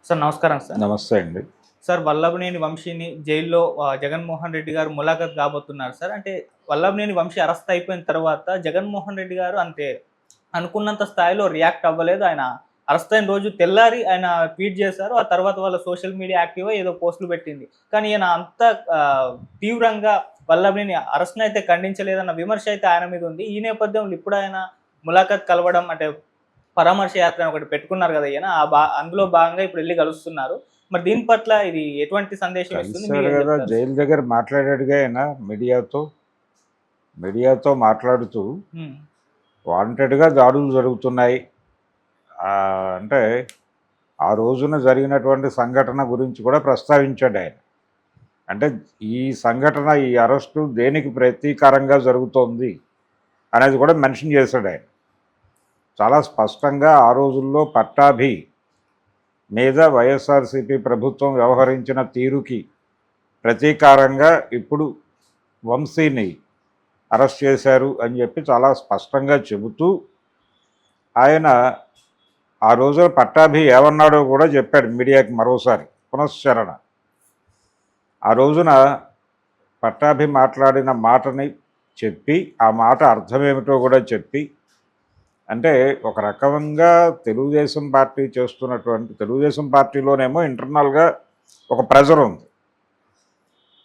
Sir నమస్కారం sir. నమస్తే అండి. సార్ వల్లభనేని వంశీని జైల్లో జగన్మోహన్ రెడ్డి గారు ములాఖత్ కాబోతున్నారు సార్. అంటే వల్లభనేని వంశీ అరెస్ట్ అయిపోయిన తర్వాత జగన్మోహన్ రెడ్డి గారు అంటే అనుకున్నంత స్థాయిలో రియాక్ట్ అవ్వలేదు. ఆయన అరెస్ట్ అయిన రోజు తెల్లారి ఆయన ట్వీట్ చేశారు. ఆ తర్వాత వాళ్ళ సోషల్ మీడియా యాక్టివ్‌గా ఏదో పోస్టులు పెట్టింది. కానీ ఈయన అంత తీవ్రంగా వల్లభనేని అరెస్ట్‌ని అయితే ఖండించలేదన్న విమర్శ అయితే ఆయన మీద ఉంది. ఈ నేపథ్యంలో ఇప్పుడు ఆయన ములాఖత్ కలవడం అంటే పరామర్శ యాత్ర అని ఒకటి పెట్టుకున్నారు కదా ఈయన. అందులో భాగంగా ఇప్పుడు వెళ్లి కలుస్తున్నారు. మరి దీని పట్ల ఇది ఎటువంటి సందేశం ఇస్తుంది? కలిసారు మీరేం కదా, చెప్తారు? జైలు దగ్గర మాట్లాడాడుగా ఆయన మీడియాతో మాట్లాడుతూ హ్మ్. వాంటెడ్‌గా దాడులు జరుగుతున్నాయి. అంటే ఆ రోజున జరిగినటువంటి సంఘటన గురించి కూడా ప్రస్తావించాడు ఆయన. అంటే ఈ సంఘటన, ఈ అరెస్టు దేనికి ప్రతీకారంగా జరుగుతోంది అనేది కూడా మెన్షన్ చేశాడు ఆయన. చాలా స్పష్టంగా ఆ రోజుల్లో పట్టాభి మీద వైఎస్ఆర్సీపీ ప్రభుత్వం వ్యవహరించిన తీరుకి ప్రతీకారంగా ఇప్పుడు వంశీని అరెస్ట్ చేశారు అని చెప్పి చాలా స్పష్టంగా చెబుతూ ఆయన ఆ రోజున పట్టాభి ఏమన్నాడో కూడా చెప్పాడు మీడియాకి మరోసారి పునశ్చరణ. ఆ రోజున పట్టాభి మాట్లాడిన మాటని చెప్పి, ఆ మాట అర్థమేమిటో కూడా చెప్పి, అంటే ఒక రకంగా తెలుగుదేశం పార్టీ చేస్తున్నటువంటి, తెలుగుదేశం పార్టీలోనేమో ఇంటర్నల్గా ఒక ప్రెజర్ ఉంది.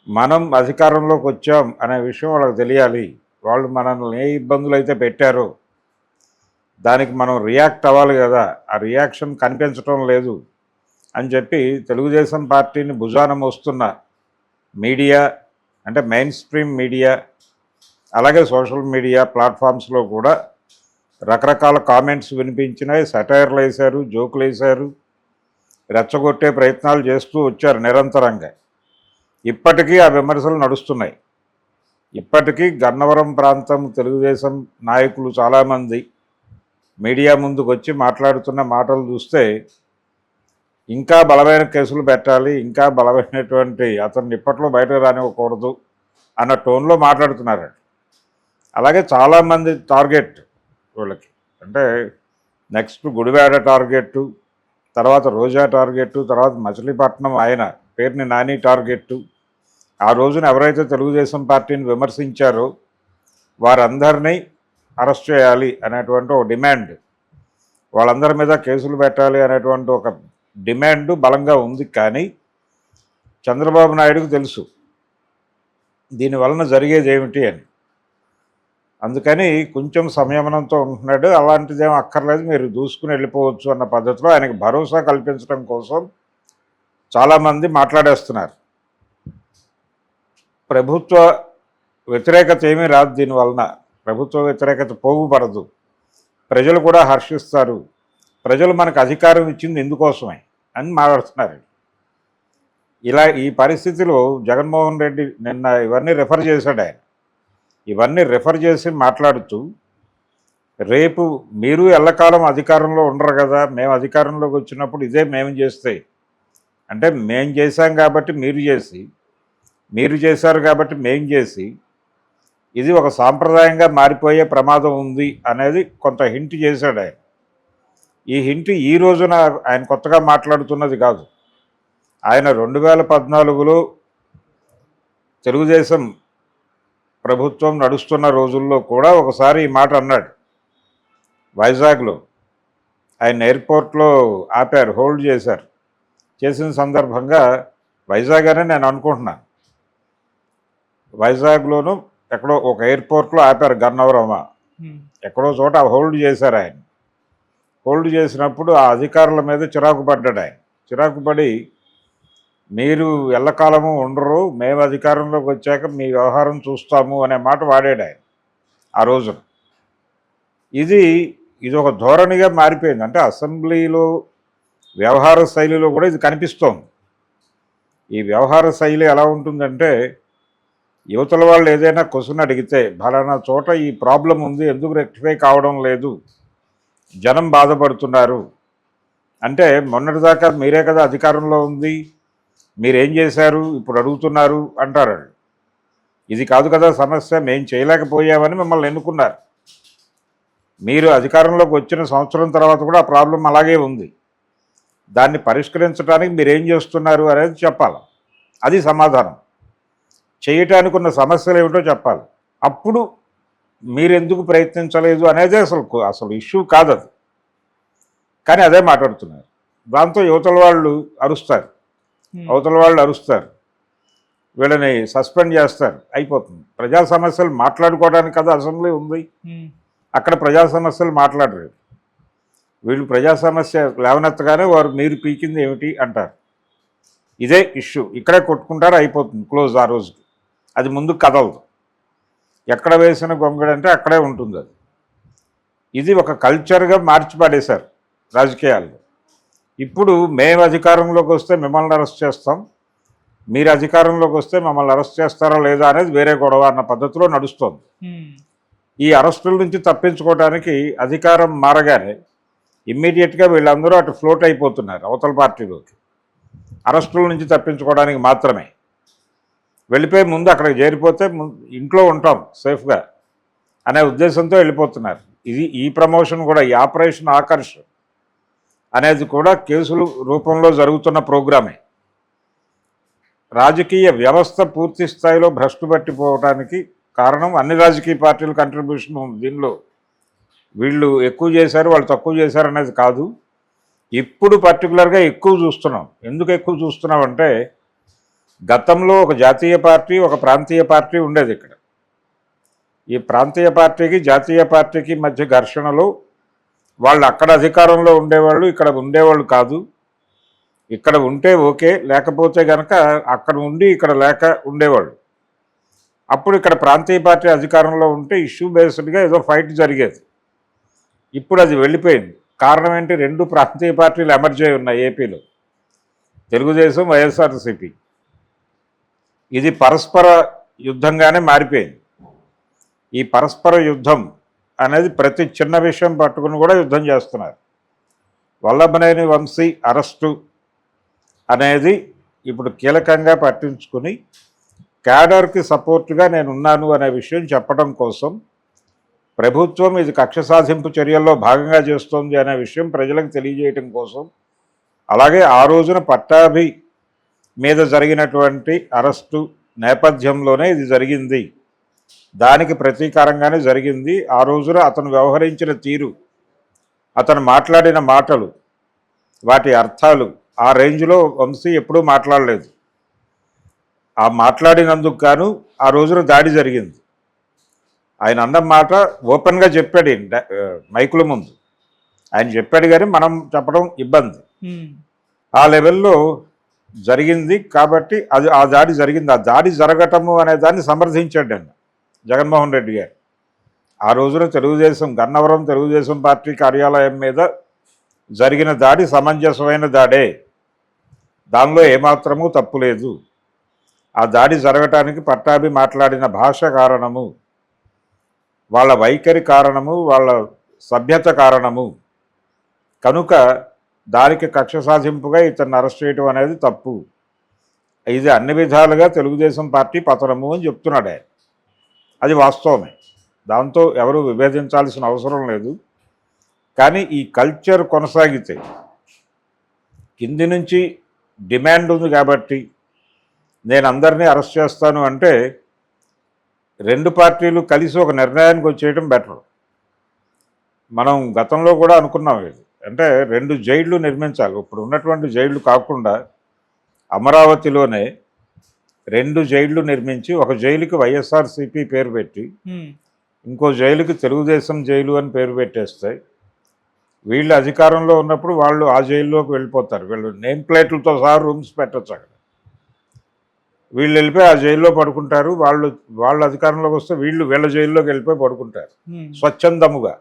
మనం అధికారంలోకి వచ్చాం అనే విషయం వాళ్ళకి తెలియాలి. వాళ్ళు మనల్ని ఏ ఇబ్బందులు అయితే పెట్టారో దానికి మనం రియాక్ట్ అవ్వాలి కదా, ఆ రియాక్షన్ కనిపించడం లేదు అని చెప్పి తెలుగుదేశం పార్టీని భుజాన మోస్తున్న మీడియా, అంటే మెయిన్ స్ట్రీమ్ మీడియా, అలాగే సోషల్ మీడియా ప్లాట్ఫామ్స్లో కూడా రకరకాల కామెంట్స్ వినిపించినాయి. సెటైర్లు వేశారు, జోకులు వేశారు, రెచ్చగొట్టే ప్రయత్నాలు చేస్తూ వచ్చారు నిరంతరంగా. ఇప్పటికీ ఆ విమర్శలు నడుస్తున్నాయి. ఇప్పటికీ గన్నవరం ప్రాంతం తెలుగుదేశం నాయకులు చాలామంది మీడియా ముందుకు వచ్చి మాట్లాడుతున్న మాటలు చూస్తే ఇంకా బలమైన కేసులు పెట్టాలి, ఇంకా బలమైనటువంటి అతన్ని ఇప్పట్లో బయటకు రానివ్వకూడదు అన్న టోన్లో మాట్లాడుతున్నారు. అలాగే చాలామంది టార్గెట్ వీళ్ళకి, అంటే నెక్స్ట్ గుడివాడ టార్గెట్టు, తర్వాత రోజా టార్గెట్టు, తర్వాత మచిలీపట్నం ఆయన పేరుని నాని టార్గెట్టు. ఆ రోజున ఎవరైతే తెలుగుదేశం పార్టీని విమర్శించారో వారందరినీ అరెస్ట్ చేయాలి అనేటువంటి ఒక డిమాండ్, వాళ్ళందరి మీద కేసులు పెట్టాలి అనేటువంటి ఒక డిమాండ్ బలంగా ఉంది. కానీ చంద్రబాబు నాయుడుకు తెలుసు దీనివలన జరిగేది ఏమిటి అని. అందుకని కొంచెం సంయమనంతో ఉంటున్నాడు. అలాంటిదేం అక్కర్లేదు, మీరు దూసుకుని వెళ్ళిపోవచ్చు అన్న పద్ధతిలో ఆయనకు భరోసా కల్పించడం కోసం చాలామంది మాట్లాడేస్తున్నారు. ప్రభుత్వ వ్యతిరేకత ఏమీ రాదు దీనివలన, ప్రభుత్వ వ్యతిరేకత పోగుపడదు, ప్రజలు కూడా హర్షిస్తారు, ప్రజలు మనకు అధికారం ఇచ్చింది ఇందుకోసమే అని మాట్లాడుతున్నారు. ఈ పరిస్థితిలో జగన్మోహన్ రెడ్డి నిన్న ఇవన్నీ రెఫర్ చేశాడు. ఆయన ఇవన్నీ రెఫర్ చేసి మాట్లాడుతూ, రేపు మీరు ఎల్లకాలం అధికారంలో ఉండరు కదా, మేము అధికారంలోకి వచ్చినప్పుడు ఇదే మేము చేస్తే, అంటే మేము చేశాం కాబట్టి మీరు చేసి, మీరు చేశారు కాబట్టి మేం చేసి, ఇది ఒక సాంప్రదాయంగా మారిపోయే ప్రమాదం ఉంది అనేది కొంత హింట్ చేశాడు ఆయన. ఈ హింట్ ఈ రోజున ఆయన కొత్తగా మాట్లాడుతున్నది కాదు. ఆయన 2014లో తెలుగుదేశం ప్రభుత్వం నడుస్తున్న రోజుల్లో కూడా ఒకసారి ఈ మాట అన్నాడు. వైజాగ్లో ఆయన ఎయిర్పోర్ట్లో ఆపారు, హోల్డ్ చేశారు. చేసిన సందర్భంగా వైజాగ్ అని నేను అనుకుంటున్నాను, వైజాగ్లోనూ ఎక్కడో ఒక ఎయిర్పోర్ట్లో ఆపారు, గన్నవరమా ఎక్కడో చోట హోల్డ్ చేశారు. ఆయన హోల్డ్ చేసినప్పుడు ఆ అధికారుల మీద చిరాకు పడ్డాడు ఆయన. చిరాకు పడి, మీరు ఎల్లకాలము ఉండరు, మేము అధికారంలోకి వచ్చాక మీ వ్యవహారం చూస్తాము అనే మాట వాడాడు ఆయన ఆ రోజున. ఇది ఒక ధోరణిగా మారిపోయింది. అంటే అసెంబ్లీలో వ్యవహార శైలిలో కూడా ఇది కనిపిస్తోంది. ఈ వ్యవహార శైలి ఎలా ఉంటుందంటే, యువతల వాళ్ళు ఏదైనా క్వశ్చన్ అడిగితే, ఫలానా చోట ఈ ప్రాబ్లం ఉంది, ఎందుకు రెక్టిఫై కావడం లేదు, జనం బాధపడుతున్నారు అంటే, మొన్నటిదాకా మీరే కదా అధికారంలో ఉంది, మీరేం చేశారు ఇప్పుడు అడుగుతున్నారు అంటారు. ఇది కాదు కదా సమస్య, మేము చేయలేకపోయామని మిమ్మల్ని ఎన్నుకున్నారు. మీరు అధికారంలోకి వచ్చిన సంవత్సరం తర్వాత కూడా ఆ ప్రాబ్లం అలాగే ఉంది. దాన్ని పరిష్కరించడానికి మీరు ఏం చేస్తున్నారు అనేది చెప్పాలి. అది సమాధానం. చేయటానికి ఉన్న సమస్యలు ఏమిటో చెప్పాలి. అప్పుడు మీరెందుకు ప్రయత్నించలేదు అనేది అసలు ఇష్యూ కాదు అది. కానీ అదే మాట్లాడుతున్నారు. దాంతో అవతల వాళ్ళు అరుస్తారు, వీళ్ళని సస్పెండ్ చేస్తారు, అయిపోతుంది. ప్రజా సమస్యలు మాట్లాడుకోవడానికి కదా అసెంబ్లీ ఉంది. అక్కడ ప్రజా సమస్యలు మాట్లాడరు. వీళ్ళు ప్రజా సమస్య లేవనెత్తగానే వారు మీరు పీకింది ఏమిటి అంటారు. ఇదే ఇష్యూ. ఇక్కడే కొట్టుకుంటారు, అయిపోతుంది, క్లోజ్ ఆ రోజుకి. అది ముందు కదలదు. ఎక్కడ వేసిన గొంగడు అంటే అక్కడే ఉంటుంది అది. ఇది ఒక కల్చర్గా మార్చి పడేశారు రాజకీయాల్లో. ఇప్పుడు మేము అధికారంలోకి వస్తే మిమ్మల్ని అరెస్ట్ చేస్తాం, మీరు అధికారంలోకి వస్తే మమ్మల్ని అరెస్ట్ చేస్తారా లేదా అనేది వేరే గొడవ అన్న పద్ధతిలో నడుస్తోంది. ఈ అరెస్టుల నుంచి తప్పించుకోవడానికి అధికారం మారగానే ఇమ్మీడియట్గా వీళ్ళందరూ అటు ఫ్లోట్ అయిపోతున్నారు అవతల పార్టీలోకి. అరెస్టుల నుంచి తప్పించుకోవడానికి మాత్రమే వెళ్ళిపోయి ముందు అక్కడికి చేరిపోతే ఇంట్లో ఉంటాం సేఫ్గా అనే ఉద్దేశంతో వెళ్ళిపోతున్నారు. ఈ ప్రమోషన్ కూడా, ఈ ఆపరేషన్ ఆకర్ష్ అనేది కూడా కేసుల రూపంలో జరుగుతున్న ప్రోగ్రామే. రాజకీయ వ్యవస్థ పూర్తి స్థాయిలో భ్రష్టు పట్టిపోవడానికి కారణం అన్ని రాజకీయ పార్టీల కంట్రిబ్యూషన్ ఉంది దీనిలో. వీళ్ళు ఎక్కువ చేశారు, వాళ్ళు తక్కువ చేశారు అనేది కాదు. ఇప్పుడు పర్టికులర్గా ఎక్కువ చూస్తున్నాం. ఎందుకు ఎక్కువ చూస్తున్నాం అంటే, గతంలో ఒక జాతీయ పార్టీ, ఒక ప్రాంతీయ పార్టీ ఉండేది ఇక్కడ. ఈ ప్రాంతీయ పార్టీకి జాతీయ పార్టీకి మధ్య ఘర్షణలు, వాళ్ళు అక్కడ అధికారంలో ఉండేవాళ్ళు, ఇక్కడ ఉండేవాళ్ళు కాదు. ఇక్కడ ఉంటే ఓకే, లేకపోతే కనుక అక్కడ ఉండి ఇక్కడ లేక ఉండేవాళ్ళు. అప్పుడు ఇక్కడ ప్రాంతీయ పార్టీ అధికారంలో ఉంటే ఇష్యూ బేస్డ్గా ఏదో ఫైట్ జరిగేది. ఇప్పుడు అది వెళ్ళిపోయింది. కారణం ఏంటి? రెండు ప్రాంతీయ పార్టీలు ఎమర్జ్ అయి ఉన్నాయి ఏపీలో, తెలుగుదేశం, వైఎస్ఆర్సీపీ. ఇది పరస్పర యుద్ధంగానే మారిపోయింది. ఈ పరస్పర యుద్ధం అనేది ప్రతి చిన్న విషయం పట్టుకుని కూడా యుద్ధం చేస్తున్నారు. వల్లభనేని వంశీ అరెస్టు అనేది ఇప్పుడు కీలకంగా పట్టించుకుని క్యాడర్కి సపోర్టుగా నేనున్నాను అనే విషయం చెప్పడం కోసం ప్రభుత్వం ఇది కక్ష సాధింపు చర్యల్లో భాగంగా చేస్తోంది అనే విషయం ప్రజలకు తెలియజేయటం కోసం, అలాగే ఆ రోజున పట్టాభి మీద జరిగినటువంటి అరెస్టు నేపథ్యంలోనే ఇది జరిగింది, దానికి ప్రతీకారంగానే జరిగింది. ఆ రోజున అతను వ్యవహరించిన తీరు, అతను మాట్లాడిన మాటలు, వాటి అర్థాలు ఆ రేంజ్లో వంశీ ఎప్పుడూ మాట్లాడలేదు. ఆ మాట్లాడినందుకు గాను ఆ రోజున దాడి జరిగింది. ఆయన అన్న మాట ఓపెన్గా చెప్పాడు మైకుల ముందు. ఆయన చెప్పాడు కానీ మనం చెప్పడం ఇబ్బంది. ఆ లెవెల్లో జరిగింది కాబట్టి ఆ దాడి జరిగింది. ఆ దాడి జరగటము అనే దాన్ని సమర్థించాడు ఆయన జగన్మోహన్ రెడ్డి గారు. ఆ రోజున గన్నవరం తెలుగుదేశం పార్టీ కార్యాలయం మీద జరిగిన దాడి సమంజసమైన దాడే, దానిలో ఏమాత్రమూ తప్పు లేదు. ఆ దాడి జరగటానికి పట్టాభి మాట్లాడిన భాష కారణము, వాళ్ళ వైఖరి కారణము, వాళ్ళ సభ్యత కారణము. కనుక దానికి కక్ష సాధింపుగా ఇతన్ని అరెస్ట్ చేయడం అనేది తప్పు. ఇది అన్ని విధాలుగా తెలుగుదేశం పార్టీ పతనము అని చెప్తున్నాడు ఆయన. అది వాస్తవమే, దాంతో ఎవరు విభేదించాల్సిన అవసరం లేదు. కానీ ఈ కల్చర్ కొనసాగితే, కింది నుంచి డిమాండ్ ఉంది కాబట్టి నేను అందరినీ అరెస్ట్ చేస్తాను అంటే, రెండు పార్టీలు కలిసి ఒక నిర్ణయానికి వచ్చేయడం బెటర్. మనం గతంలో కూడా అనుకున్నాం ఇది. అంటే 2 జైళ్ళు నిర్మించాలి. ఇప్పుడు ఉన్నటువంటి జైళ్ళు కాకుండా అమరావతిలోనే 2 జైళ్ళు నిర్మించి, ఒక జైలుకి వైఎస్ఆర్సీపీ పేరు పెట్టి, ఇంకో జైలుకి తెలుగుదేశం జైలు అని పేరు పెట్టేస్తే, వీళ్ళు అధికారంలో ఉన్నప్పుడు వాళ్ళు ఆ జైల్లోకి వెళ్ళిపోతారు. వీళ్ళు నేమ్ ప్లేట్లతో సహా రూమ్స్ పెట్టచ్చు అక్కడ. వీళ్ళు వెళ్ళిపోయి ఆ జైల్లో పడుకుంటారు. వాళ్ళు అధికారంలోకి వస్తే వీళ్ళ జైల్లోకి వెళ్ళిపోయి పడుకుంటారు స్వచ్ఛందముగా.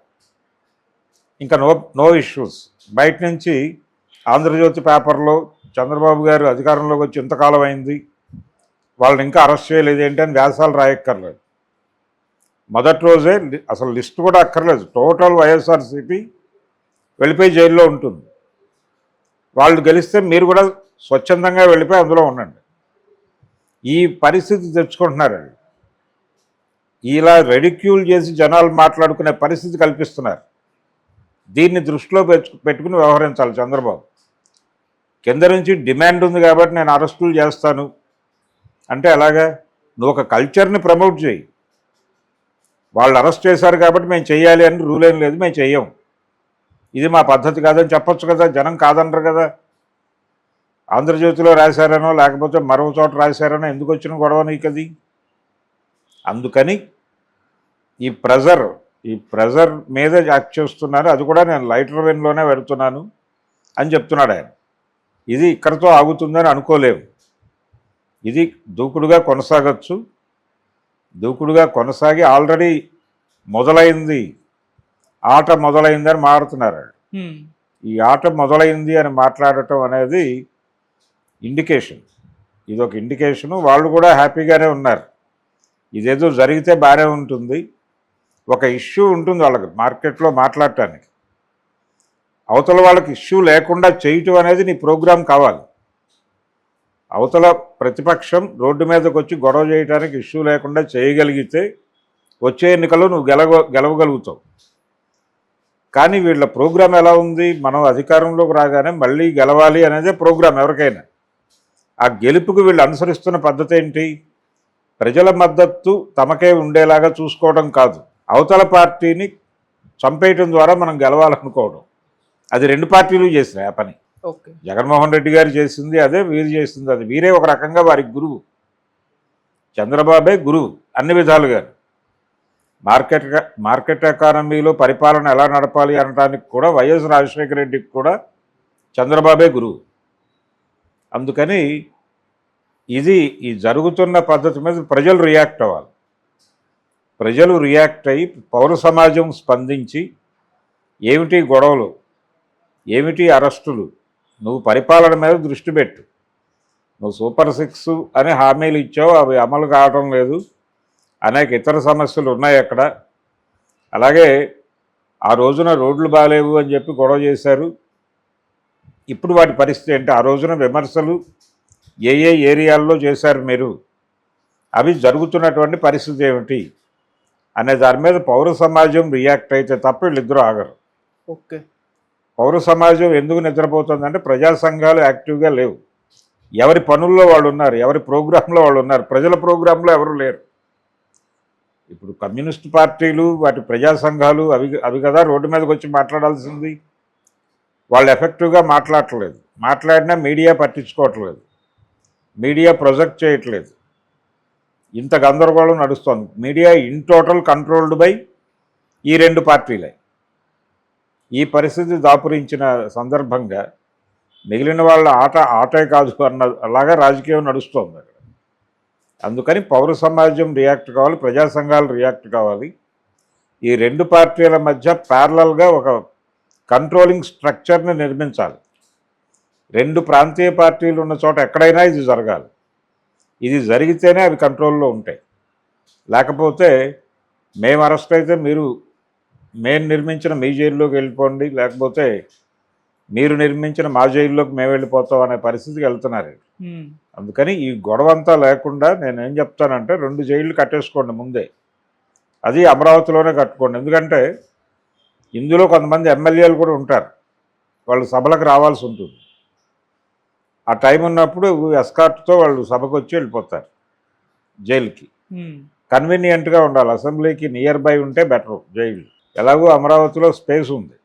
ఇంకా నో ఇష్యూస్. బయట నుంచి ఆంధ్రజ్యోతి పేపర్లో చంద్రబాబు గారు అధికారంలోకి వచ్చి ఇంతకాలం అయింది, వాళ్ళని ఇంకా అరెస్ట్ చేయలేదు ఏంటి అని వ్యాసాలు రాయక్కర్లేదు. మొదటి రోజే అసలు లిస్ట్ కూడా అక్కర్లేదు, టోటల్ వైఎస్ఆర్సీపీ వెళ్ళిపోయి జైల్లో ఉంటుంది. వాళ్ళు గెలిస్తే మీరు కూడా స్వచ్ఛందంగా వెళ్ళిపోయి అందులో ఉండండి. ఈ పరిస్థితి తెచ్చుకుంటున్నారండి. ఇలా రెడిక్యూల్ చేసి జనాలు మాట్లాడుకునే పరిస్థితి కల్పిస్తున్నారు. దీన్ని దృష్టిలో పెట్టుకుని వ్యవహరించాలి చంద్రబాబు. కింద నుంచి డిమాండ్ ఉంది కాబట్టి నేను అరెస్టులు చేస్తాను అంటే ఎలాగా? నువ్వు ఒక కల్చర్ని ప్రమోట్ చేయి. వాళ్ళు అరెస్ట్ చేశారు కాబట్టి మేము చెయ్యాలి అని రూల్ ఏం లేదు, మేము చెయ్యం, ఇది మా పద్ధతి కాదని చెప్పొచ్చు కదా. జనం కాదనరు కదా. ఆంధ్రజ్యోతిలో రాశారనో లేకపోతే మరో చోట రాశారనో ఎందుకు వచ్చిన గొడవ నీకు అది? అందుకని ఈ ప్రెజర్ మీద యాక్ట్ చేస్తున్నారు. అది కూడా నేను లైటర్ వెన్లోనే పెడుతున్నాను అని చెప్తున్నాడు ఆయన. ఇది ఇక్కడితో ఆగుతుందని అనుకోలేము. ఇది దూకుడుగా కొనసాగచ్చు. దూకుడుగా కొనసాగి ఆల్రెడీ మొదలైంది, ఆట మొదలైందని మాట్లాడుతున్నారు. ఈ ఆట మొదలైంది అని మాట్లాడటం అనేది ఇండికేషన్. ఇదొక ఇండికేషను. వాళ్ళు కూడా హ్యాపీగానే ఉన్నారు. ఇదేదో జరిగితే బాగానే ఉంటుంది. ఒక ఇష్యూ ఉంటుంది వాళ్ళకి మార్కెట్లో మాట్లాడటానికి. అవతల వాళ్ళకి ఇష్యూ లేకుండా చేయటం అనేది నీ ప్రోగ్రాం కావాలి. అవతల ప్రతిపక్షం రోడ్డు మీదకి వచ్చి గొడవ చేయడానికి ఇష్యూ లేకుండా చేయగలిగితే వచ్చే ఎన్నికల్లో నువ్వు గెలవగలుగుతావు. కానీ వీళ్ళ ప్రోగ్రాం ఎలా ఉంది? మనం అధికారంలోకి రాగానే మళ్ళీ గెలవాలి అనేదే ప్రోగ్రాం ఎవరికైనా. ఆ గెలుపుకు వీళ్ళు అనుసరిస్తున్న పద్ధతి ఏంటి? ప్రజల మద్దతు తమకే ఉండేలాగా చూసుకోవడం కాదు, అవతల పార్టీని చంపేయటం ద్వారా మనం గెలవాలనుకోవడం. అది రెండు పార్టీలు చేసినాయి ఆ పని. ఓకే, జగన్మోహన్ రెడ్డి గారు చేసింది అదే, వీరు చేసింది అది. వీరే ఒక రకంగా వారికి గురువు. చంద్రబాబే గురువు అన్ని విధాలుగా. మార్కెట్ ఎకానమీలో పరిపాలన ఎలా నడపాలి అనడానికి కూడా వైఎస్ రాజశేఖర రెడ్డికి కూడా చంద్రబాబే గురువు. అందుకని ఈ జరుగుతున్న పద్ధతి మీద ప్రజలు రియాక్ట్ అవ్వాలి. ప్రజలు రియాక్ట్ అయ్యి పౌర సమాజం స్పందించి ఏమిటి గొడవలు, ఏమిటి అరెస్టులు, నువ్వు పరిపాలన మీద దృష్టి పెట్టు. నువ్వు సూపర్ 6 అని హామీలు ఇచ్చావు, అవి అమలు కావడం లేదు. అనేక ఇతర సమస్యలు ఉన్నాయి అక్కడ. అలాగే ఆ రోజున రోడ్లు బాగాలేవు అని చెప్పి గొడవ చేశారు. ఇప్పుడు వాటి పరిస్థితి ఏంటి? ఆ రోజున విమర్శలు ఏ ఏరియాల్లో చేశారు మీరు, అవి జరుగుతున్నటువంటి పరిస్థితి ఏమిటి అనే దాని మీద పౌర సమాజం రియాక్ట్ అయితే తప్ప వీళ్ళిద్దరూ ఆగరు. ఓకే, పౌర సమాజం ఎందుకు నిద్రపోతుందంటే ప్రజా సంఘాలు యాక్టివ్గా లేవు. ఎవరి పనుల్లో వాళ్ళు ఉన్నారు, ఎవరి ప్రోగ్రాంలో వాళ్ళు ఉన్నారు, ప్రజల ప్రోగ్రాంలో ఎవరు లేరు. ఇప్పుడు కమ్యూనిస్ట్ పార్టీలు, వాటి ప్రజా సంఘాలు అవి కదా రోడ్డు మీదకి వచ్చి మాట్లాడాల్సింది. వాళ్ళు ఎఫెక్టివ్గా మాట్లాడట్లేదు. మాట్లాడినా మీడియా పట్టించుకోవట్లేదు, మీడియా ప్రొజెక్ట్ చేయట్లేదు. ఇంత గందరగోళం నడుస్తోంది. Media in total controlled by ఈ రెండు పార్టీలే. ఈ పరిస్థితి దాపురించిన సందర్భంగా మిగిలిన వాళ్ళ ఆటే కాదు అన్న అలాగా రాజకీయం నడుస్తోంది అక్కడ. అందుకని పౌర సమాజం రియాక్ట్ కావాలి, ప్రజా సంఘాలు రియాక్ట్ కావాలి. ఈ రెండు పార్టీల మధ్య ప్యారలల్గా ఒక కంట్రోలింగ్ స్ట్రక్చర్ని నిర్మించాలి. రెండు ప్రాంతీయ పార్టీలు ఉన్న చోట ఎక్కడైనా ఇది జరగాలి. ఇది జరిగితేనే అవి కంట్రోల్లో ఉంటాయి. లేకపోతే మేము అరెస్ట్ అయితే మేము నిర్మించిన మీ జైల్లోకి వెళ్ళిపోండి, లేకపోతే మీరు నిర్మించిన మా జైల్లోకి మేము వెళ్ళిపోతాం అనే పరిస్థితికి వెళ్తున్నారు. అందుకని ఈ గొడవంతా లేకుండా నేనేం చెప్తానంటే 2 జైళ్ళు కట్టేసుకోండి ముందే. అది అమరావతిలోనే కట్టుకోండి. ఎందుకంటే ఇందులో కొంతమంది ఎమ్మెల్యేలు కూడా ఉంటారు, వాళ్ళు సభలకు రావాల్సి ఉంటుంది. ఆ టైం ఉన్నప్పుడు ఎస్కార్ట్తో వాళ్ళు సభకు వచ్చి వెళ్ళిపోతారు జైలుకి. కన్వీనియంట్గా ఉండాలి. అసెంబ్లీకి నియర్ బై ఉంటే బెటర్ జైలు. ఎలాగో అమరావతిలో స్పేస్ ఉంది.